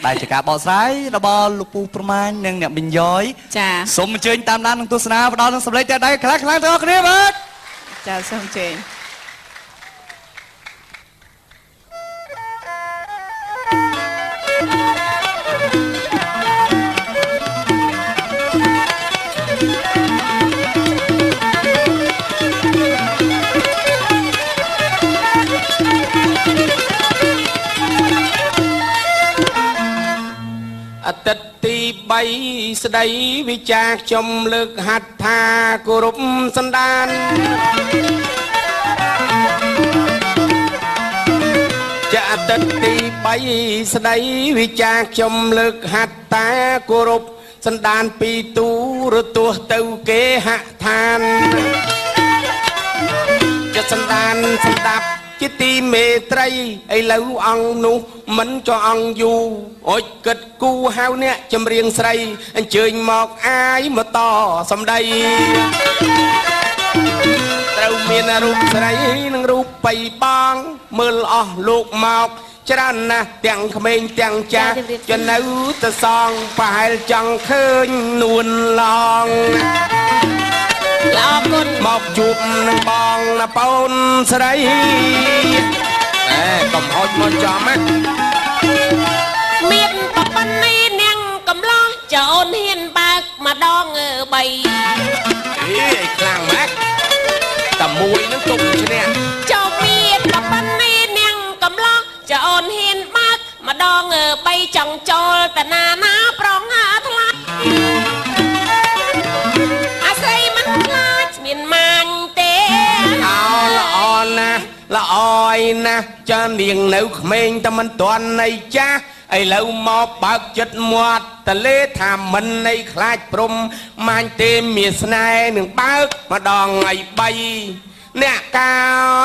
តែជាការបកស្រាយរបស់លោកពូប្រមាញ់និងអ្នកបិញយ៉យចាសូមអញ្ជើញតាមដាននឹងទស្សនាផ្ដល់នឹងសម្លេងតែដៃខ្លាំងៗទាំងអស់គ្នាបាទចាសូមអញ្ជើញអតិទី3ស្ដីវិចារខ្ញុំលើកហាត់ថាគោរពសន្តានចាអតិទី3ស្ដីវិចារខ្ញុំលើកហាត់ថាគោរពសន្តានពីទូរទស្សន៍ទៅគេហដ្ឋានចិត្តសន្តានសម្ដាប់ជាទីមេត្រីឥឡូវអង្គនោះមិនchoអង្គយូរអុចគិតគូហៅអ្នកចម្រៀងស្រីអញ្ជើញមកអាយមកតសំដីត្រូវមានរូបស្រីនិងរូបបៃបងមើលអស់លោកមកច្រើនណាស់ទាំងក្មេងទាំងចាស់ចនៅទៅសងប្រហែលចង់ឃើញនួនឡងលោកគុណមកជួបនឹងបងណាបូនស្រីកុំហត់មកចំណាមានប្រពន្ធនេះនាងកំឡោះចោនហ៊ានបើកម្ដង3អីខ្លាំងម៉ាក់តែមួយនឹងទុកឈ្នះចូលមានប្រពន្ធនេះនាងកំឡោះចោនហ៊ានបើកម្ដង3ចង់ចូលតាណាប្រងថ្លៃអាស្រ័យមិនខ្លាចមានម៉ាញ់ទេអោល្អណាស់ល្អយណាស់ចានាងនៅក្មេងតែមិនទាន់នៃចាស់ឥឡូវមកបើកចិត្តមាត់តលេថាមិននៃខ្លាចព្រំម៉ាញ់ទេមានស្នេហ៍នឹងបើកម្ដងឲ្យ3អ្នកកា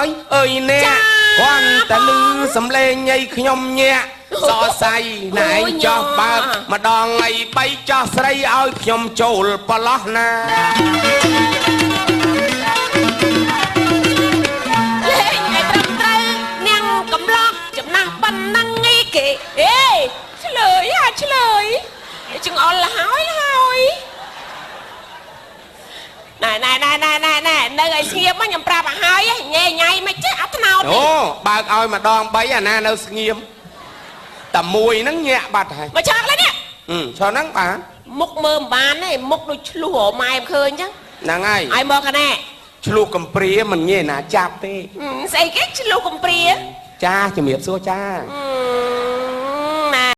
យអើយអ្នកគ្រាន់តែលឺសំឡេងឲ្យខ្ញុំញាក់សរសៃណែចោះបើកម្ដងឲ្យ3ចោះស្រីឲ្យខ្ញុំចូលប្រឡោះណាលេងឲ្យត្រឹមត្រូវនាងកំឡោះចំណាស់ប៉ុណ្ណឹងឯគេអេឆ្លើយឆ្លើយចង្អុលហើយណែនៅឲ្យស្ងៀមខ្ញុំប្រាប់ឲ្យហើយញ៉ៃញ៉ៃមិនចេះអត់ថ្នោតអូបើកឲ្យម្ដង3អាណានៅស្ងៀមតែមួយហ្នឹងញាក់បាត់ហើយមកឆាក់ឡើយនេះឆោហ្នឹងបានមុខមើលមិនបានទេមុខដូចឆ្លោះម៉ែឃើញអញ្ចឹងហ្នឹងហើយឲ្យមកកណែឆ្លោះកំព្រាមិនងាយណាចាប់ទេស្អីគេឆ្លោះកំព្រាចាជំរាបសួរចា